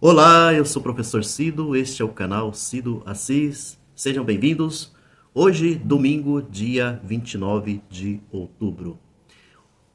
Olá, eu sou o professor Cido, este é o canal Cido Assis. Sejam bem-vindos. Hoje, domingo, dia 29 de outubro.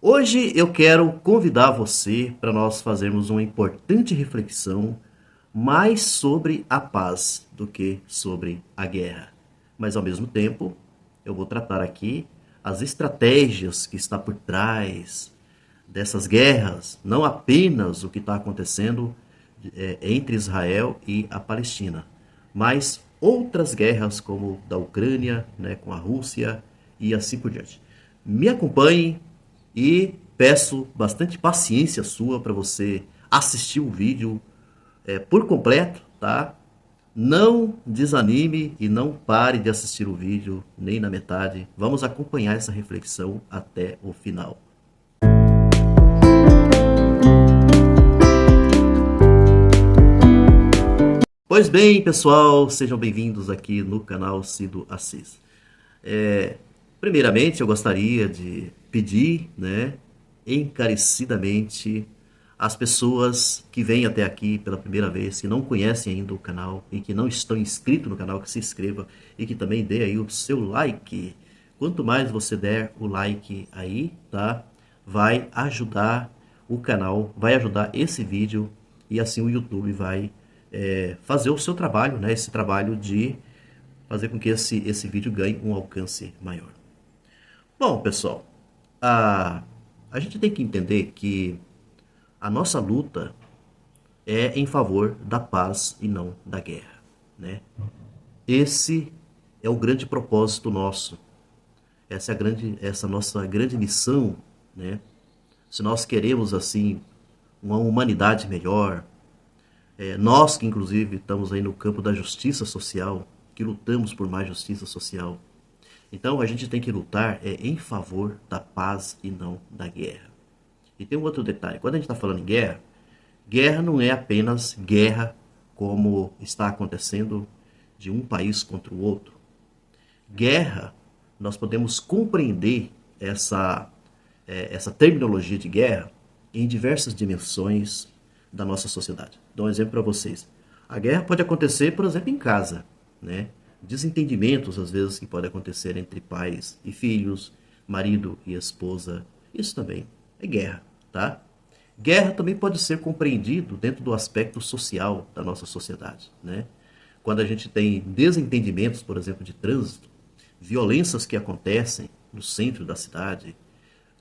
Hoje eu quero convidar você para nós fazermos uma importante reflexão mais sobre a paz do que sobre a guerra. Mas ao mesmo tempo, eu vou tratar aqui as estratégias que está por trás dessas guerras, não apenas o que está acontecendo entre Israel e a Palestina, mas outras guerras como da Ucrânia, né, com a Rússia e assim por diante. Me acompanhe e peço bastante paciência sua para você assistir o vídeo por completo, tá? Não desanime e não pare de assistir o vídeo nem na metade. Vamos acompanhar essa reflexão até o final. Pois bem, pessoal, sejam bem-vindos aqui no canal Cido Assis. Primeiramente, eu gostaria de pedir, né, encarecidamente às pessoas que vêm até aqui pela primeira vez, que não conhecem ainda o canal e que não estão inscritos no canal, que se inscreva e que também dê aí o seu like. Quanto mais você der o like aí, tá, vai ajudar o canal, vai ajudar esse vídeo e assim o YouTube vai fazer o seu trabalho, né, esse trabalho de fazer com que esse vídeo ganhe um alcance maior. Bom, pessoal, a gente tem que entender que a nossa luta é em favor da paz e não da guerra, né? Esse é o grande propósito nosso. Essa nossa grande missão, né? Se nós queremos assim uma humanidade melhor, nós que inclusive estamos aí no campo da justiça social, que lutamos por mais justiça social. Então a gente tem que lutar em favor da paz e não da guerra. E tem um outro detalhe, quando a gente está falando em guerra, guerra não é apenas guerra como está acontecendo de um país contra o outro. Guerra, nós podemos compreender essa terminologia de guerra em diversas dimensões da nossa sociedade. Dou um exemplo para vocês. A guerra pode acontecer, por exemplo, em casa, né? Desentendimentos, às vezes, que podem acontecer entre pais e filhos, marido e esposa. Isso também é guerra, tá? Guerra também pode ser compreendido dentro do aspecto social da nossa sociedade, né? Quando a gente tem desentendimentos, por exemplo, de trânsito, violências que acontecem no centro da cidade,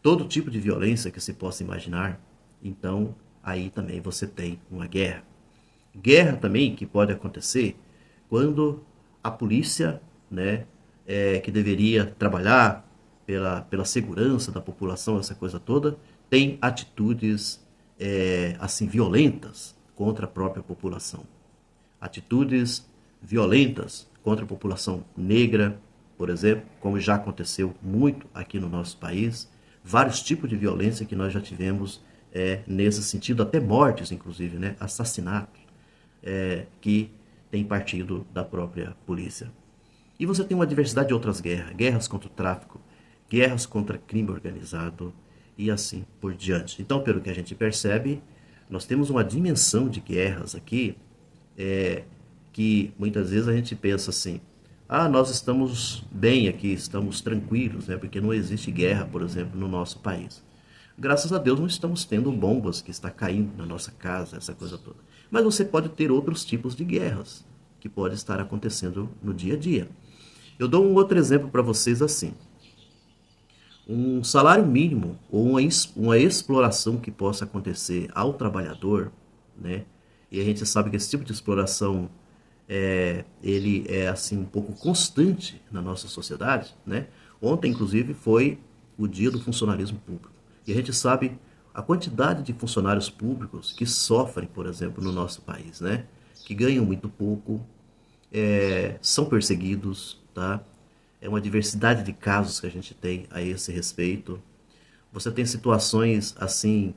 todo tipo de violência que se possa imaginar, então aí também você tem uma guerra. Guerra também que pode acontecer quando a polícia, né, que deveria trabalhar pela segurança da população, essa coisa toda, tem atitudes assim violentas contra a própria população. Atitudes violentas contra a população negra, por exemplo, como já aconteceu muito aqui no nosso país, vários tipos de violência que nós já tivemos nesse sentido, até mortes, inclusive, né? Assassinatos que tem partido da própria polícia. E você tem uma diversidade de outras guerras, guerras contra o tráfico, guerras contra crime organizado e assim por diante. Então, pelo que a gente percebe, nós temos uma dimensão de guerras aqui que muitas vezes a gente pensa assim, nós estamos bem aqui, estamos tranquilos, né? Porque não existe guerra, por exemplo, no nosso país. Graças a Deus não estamos tendo bombas que está caindo na nossa casa, essa coisa toda. Mas você pode ter outros tipos de guerras que pode estar acontecendo no dia a dia. Eu dou um outro exemplo para vocês assim. Um salário mínimo ou uma exploração que possa acontecer ao trabalhador, né? E a gente sabe que esse tipo de exploração ele é assim um pouco constante na nossa sociedade, né? Ontem, inclusive, foi o dia do funcionalismo público. E a gente sabe a quantidade de funcionários públicos que sofrem, por exemplo, no nosso país, né? Que ganham muito pouco, são perseguidos, tá? É uma diversidade de casos que a gente tem a esse respeito. Você tem situações assim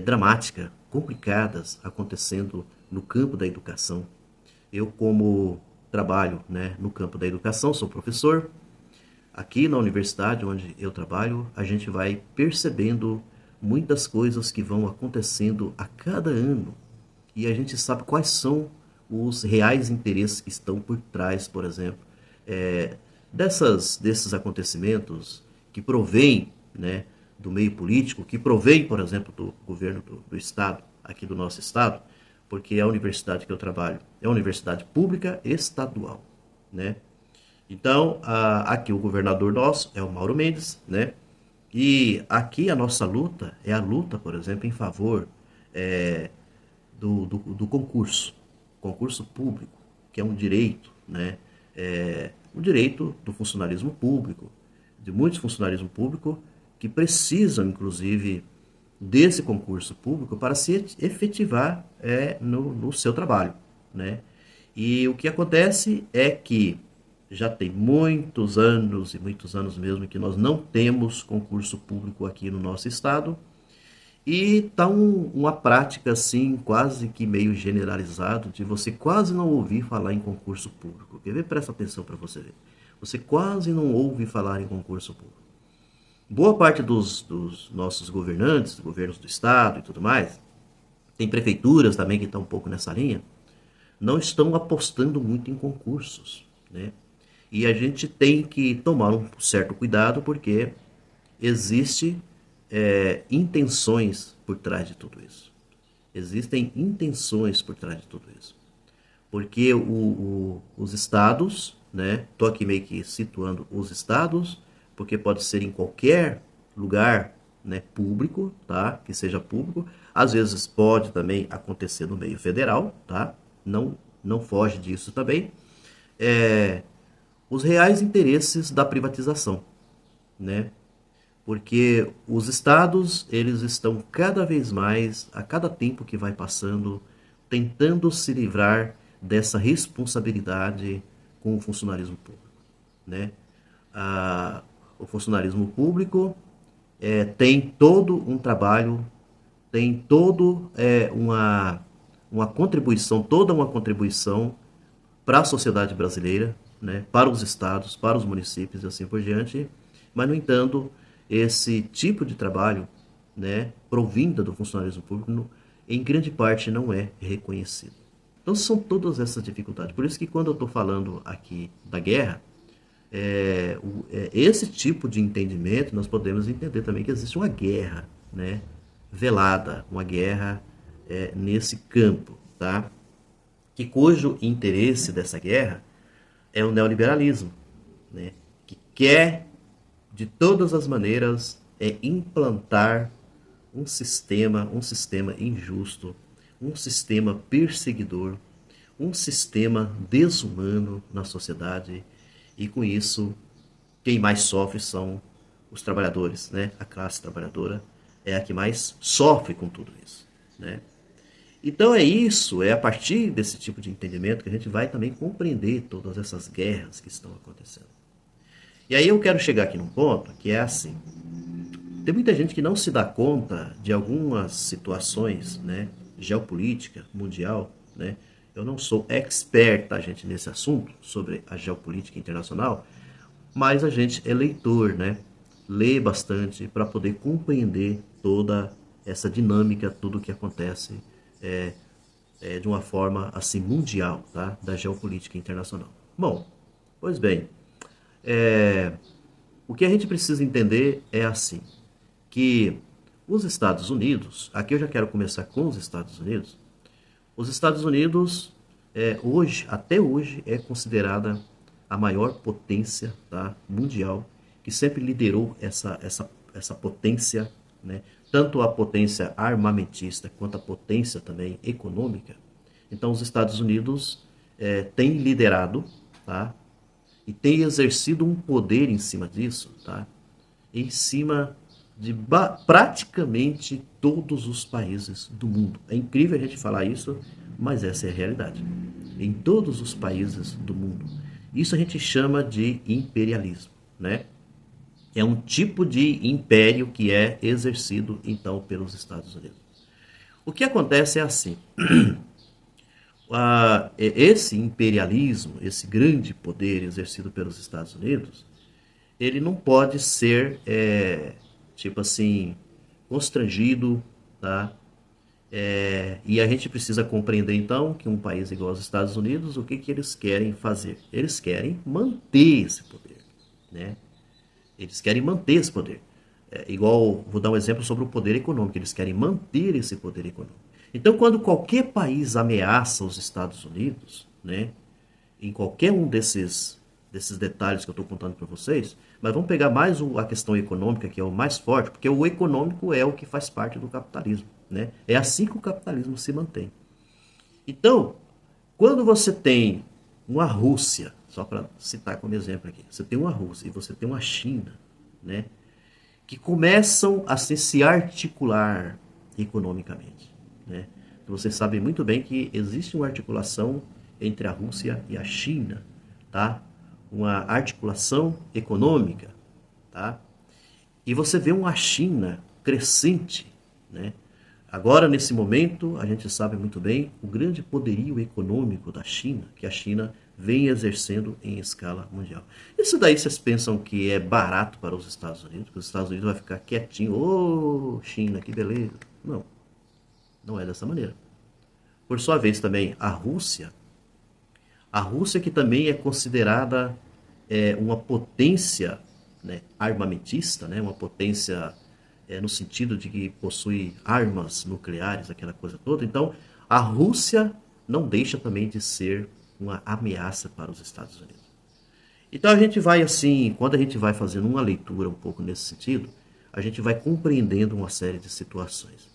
dramáticas, complicadas acontecendo no campo da educação. Eu, como trabalho, né, no campo da educação, sou professor. Aqui na universidade onde eu trabalho, a gente vai percebendo muitas coisas que vão acontecendo a cada ano e a gente sabe quais são os reais interesses que estão por trás, por exemplo, desses acontecimentos que provêm, né, do meio político, que provém, por exemplo, do governo do Estado, aqui do nosso Estado, porque a universidade que eu trabalho é uma universidade pública estadual, né? Então, aqui o governador nosso é o Mauro Mendes, né? E aqui a nossa luta é a luta, por exemplo, em favor do concurso público, que é um direito, né? O direito do funcionalismo público, de muitos funcionalismo público que precisam, inclusive, desse concurso público para se efetivar no seu trabalho, né? E o que acontece é que já tem muitos anos e muitos anos mesmo que nós não temos concurso público aqui no nosso estado e tá uma prática assim quase que meio generalizado de você quase não ouvir falar em concurso público. Quer ver? Presta atenção para você ver. Você quase não ouve falar em concurso público. Boa parte dos nossos governantes, governos do estado e tudo mais, tem prefeituras também que estão um pouco nessa linha, não estão apostando muito em concursos, né? E a gente tem que tomar um certo cuidado porque existe intenções por trás de tudo isso. Existem intenções por trás de tudo isso. Porque os estados, né? Tô aqui meio que situando os estados, porque pode ser em qualquer lugar, né, público, tá? Que seja público. Às vezes pode também acontecer no meio federal, tá? Não foge disso também. Os reais interesses da privatização, né? Porque os estados, eles estão cada vez mais, a cada tempo que vai passando, tentando se livrar dessa responsabilidade com o funcionalismo público, né? O funcionalismo público tem todo um trabalho, tem todo toda uma contribuição para a sociedade brasileira, né, para os estados, para os municípios e assim por diante, mas, no entanto, esse tipo de trabalho, né, provinda do funcionalismo público, em grande parte não é reconhecido. Então, são todas essas dificuldades. Por isso que quando eu estou falando aqui da guerra, esse tipo de entendimento, nós podemos entender também que existe uma guerra, né, velada, uma guerra nesse campo, tá? Cujo interesse dessa guerra é o neoliberalismo, né? Que quer, de todas as maneiras, implantar um sistema injusto, um sistema perseguidor, um sistema desumano na sociedade e, com isso, quem mais sofre são os trabalhadores, né? A classe trabalhadora é a que mais sofre com tudo isso, né? Então é a partir desse tipo de entendimento que a gente vai também compreender todas essas guerras que estão acontecendo. E aí eu quero chegar aqui num ponto que é assim, tem muita gente que não se dá conta de algumas situações, né, geopolítica mundial, né? Eu não sou expert, tá, gente, nesse assunto, sobre a geopolítica internacional, mas a gente é leitor, né? Lê bastante para poder compreender toda essa dinâmica, tudo o que acontece de uma forma assim mundial, tá? Da geopolítica internacional. Bom, pois bem, o que a gente precisa entender é assim, que os Estados Unidos, aqui eu já quero começar com os Estados Unidos hoje, até hoje, é considerada a maior potência, tá, mundial, que sempre liderou essa potência, né, tanto a potência armamentista quanto a potência também econômica. Então os Estados Unidos têm liderado, tá, e tem exercido um poder em cima disso, tá, em cima de praticamente todos os países do mundo. É incrível a gente falar isso, mas essa é a realidade. Em todos os países do mundo. Isso a gente chama de imperialismo, né? É um tipo de império que é exercido, então, pelos Estados Unidos. O que acontece é assim, esse imperialismo, esse grande poder exercido pelos Estados Unidos, ele não pode ser, tipo assim, constrangido, tá? E a gente precisa compreender então que um país igual aos Estados Unidos, o que eles querem fazer? Eles querem manter esse poder, né? Eles querem manter esse poder. Igual, vou dar um exemplo sobre o poder econômico. Eles querem manter esse poder econômico. Então, quando qualquer país ameaça os Estados Unidos, né, em qualquer um desses detalhes que eu estou contando para vocês, mas vamos pegar mais a questão econômica, que é o mais forte, porque o econômico é o que faz parte do capitalismo, né? É assim que o capitalismo se mantém. Então, quando você tem uma Rússia, só para citar como exemplo aqui, você tem uma Rússia e você tem uma China, né, que começam a se articular economicamente, né? Você sabe muito bem que existe uma articulação entre a Rússia e a China, tá? Uma articulação econômica, tá? E você vê uma China crescente, né? Agora, nesse momento, a gente sabe muito bem o grande poderio econômico da China, que a China vem exercendo em escala mundial. Isso daí vocês pensam que é barato para os Estados Unidos? Que os Estados Unidos vai ficar quietinho, ô oh, China, que beleza. Não, não é dessa maneira. Por sua vez também, a Rússia que também é considerada uma potência, né, armamentista, né, uma potência no sentido de que possui armas nucleares, aquela coisa toda. Então, a Rússia não deixa também de ser uma ameaça para os Estados Unidos. Então a gente vai assim, quando a gente vai fazendo uma leitura um pouco nesse sentido, a gente vai compreendendo uma série de situações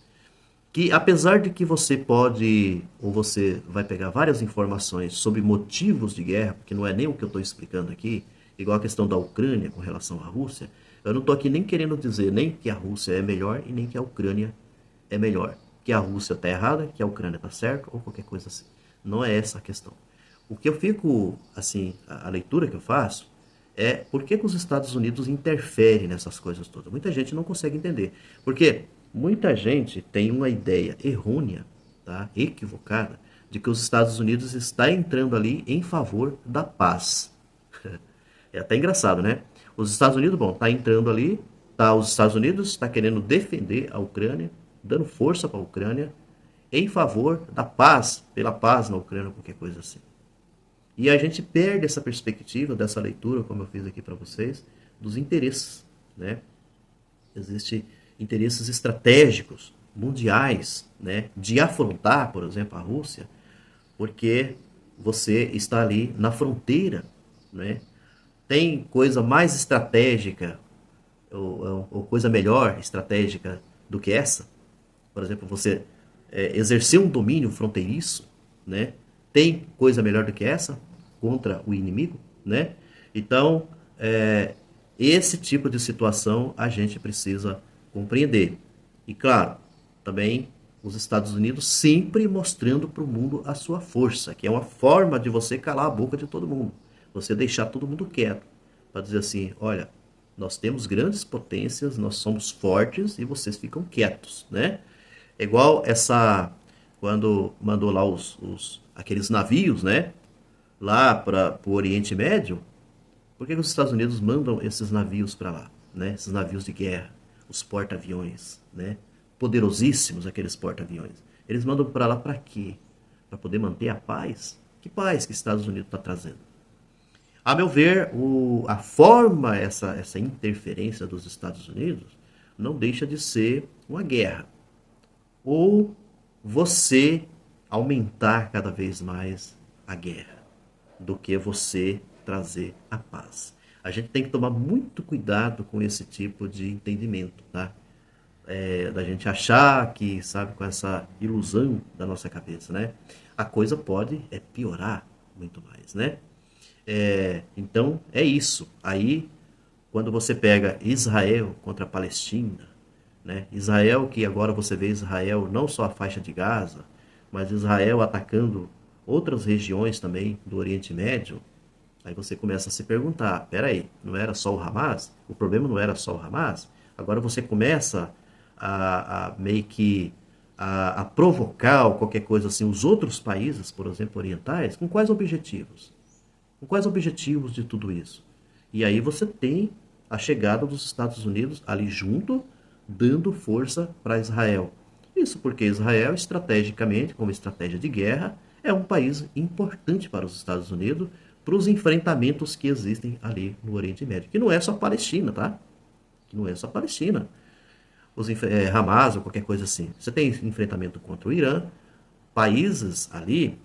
que apesar de que você pode, ou você vai pegar várias informações sobre motivos de guerra, porque não é nem o que eu estou explicando aqui, igual a questão da Ucrânia com relação à Rússia, eu não estou aqui nem querendo dizer nem que a Rússia é melhor e nem que a Ucrânia é melhor. Que a Rússia está errada, que a Ucrânia está certa, ou qualquer coisa assim. Não é essa a questão. O que eu fico, assim, a leitura que eu faço é por que os Estados Unidos interferem nessas coisas todas. Muita gente não consegue entender. Porque muita gente tem uma ideia errônea, tá? Equivocada, de que os Estados Unidos está entrando ali em favor da paz. É até engraçado, né? Os Estados Unidos, bom, tá entrando ali, tá? Os Estados Unidos está querendo defender a Ucrânia, dando força para a Ucrânia, em favor da paz, pela paz na Ucrânia, qualquer coisa assim. E a gente perde essa perspectiva dessa leitura, como eu fiz aqui para vocês, dos interesses, né? Existem interesses estratégicos mundiais, né, de afrontar, por exemplo, a Rússia, porque você está ali na fronteira, né? Tem coisa mais estratégica ou coisa melhor estratégica do que essa? Por exemplo, você exercer um domínio fronteiriço, né? Tem coisa melhor do que essa contra o inimigo, né? Então, esse tipo de situação a gente precisa compreender. E claro, também os Estados Unidos sempre mostrando para o mundo a sua força, que é uma forma de você calar a boca de todo mundo. Você deixar todo mundo quieto. Para dizer assim, olha, nós temos grandes potências, nós somos fortes e vocês ficam quietos, né? É igual quando mandou lá aqueles navios, né? Lá para o Oriente Médio, por que os Estados Unidos mandam esses navios para lá, né? Esses navios de guerra, os porta-aviões, né? Poderosíssimos aqueles porta-aviões. Eles mandam para lá para quê? Para poder manter a paz? Que paz que os Estados Unidos está trazendo? A meu ver, a forma, essa interferência dos Estados Unidos não deixa de ser uma guerra. Ou você aumentar cada vez mais a guerra do que você trazer a paz. A gente tem que tomar muito cuidado com esse tipo de entendimento, tá? Da gente achar que, sabe, com essa ilusão da nossa cabeça, né? A coisa pode piorar muito mais, né? Então, é isso. Aí, quando você pega Israel contra a Palestina, né? Israel, que agora você vê Israel, não só a faixa de Gaza, mas Israel atacando outras regiões também do Oriente Médio, aí você começa a se perguntar, peraí, não era só o Hamas? O problema não era só o Hamas? Agora você começa a meio que a provocar ou qualquer coisa assim os outros países, por exemplo, orientais, com quais objetivos? Com quais objetivos de tudo isso? E aí você tem a chegada dos Estados Unidos ali junto, dando força para Israel. Isso porque Israel, estrategicamente, como estratégia de guerra, é um país importante para os Estados Unidos, para os enfrentamentos que existem ali no Oriente Médio. Que não é só Palestina, tá? Que não é só Palestina. Hamas ou qualquer coisa assim. Você tem enfrentamento contra o Irã, países ali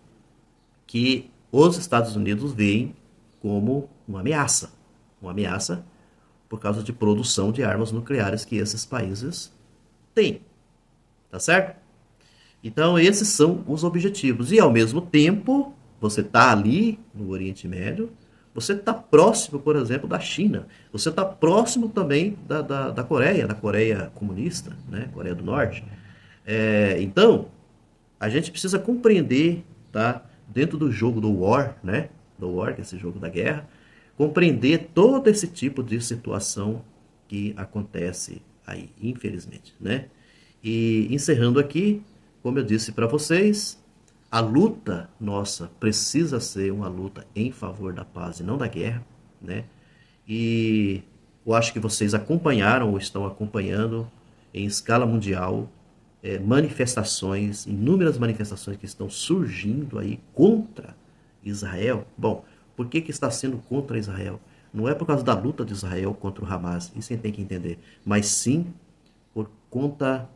que os Estados Unidos veem como uma ameaça por causa de produção de armas nucleares que esses países têm, tá certo? Então esses são os objetivos e ao mesmo tempo você está ali no Oriente Médio, você está próximo, por exemplo, da China, você está próximo também da Coreia, da Coreia comunista, né? Coreia do Norte. Então a gente precisa compreender, tá? Dentro do jogo do War, né? Do War, que é esse jogo da guerra, compreender todo esse tipo de situação que acontece aí, infelizmente, né? E encerrando aqui, como eu disse para vocês, a luta nossa precisa ser uma luta em favor da paz e não da guerra, né? E eu acho que vocês acompanharam ou estão acompanhando em escala mundial manifestações, inúmeras manifestações que estão surgindo aí contra Israel. Bom, por que está sendo contra Israel? Não é por causa da luta de Israel contra o Hamas, isso a gente tem que entender, mas sim por conta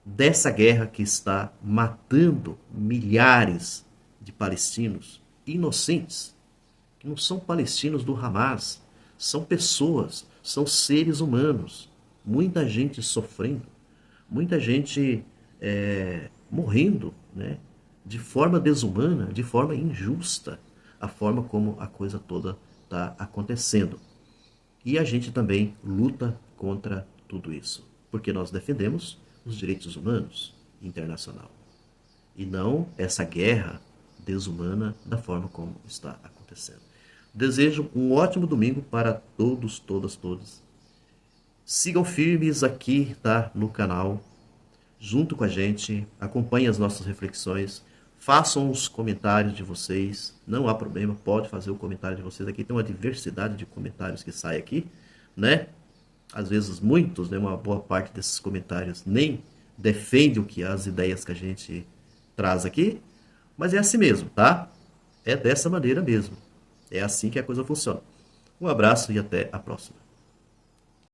dessa guerra que está matando milhares de palestinos inocentes, que não são palestinos do Hamas, são pessoas, são seres humanos, muita gente sofrendo, muita gente morrendo, né? De forma desumana, de forma injusta, a forma como a coisa toda está acontecendo. E a gente também luta contra tudo isso, porque nós defendemos os direitos humanos internacional e não essa guerra desumana da forma como está acontecendo. Desejo um ótimo domingo para todos, todas, todos. Sigam firmes aqui, tá, no canal, junto com a gente, acompanhem as nossas reflexões, façam os comentários de vocês, não há problema, pode fazer o comentário de vocês aqui, tem uma diversidade de comentários que sai aqui, né? Às vezes muitos, né, uma boa parte desses comentários nem defende o que as ideias que a gente traz aqui, mas é assim mesmo, tá? É dessa maneira mesmo. É assim que a coisa funciona. Um abraço e até a próxima.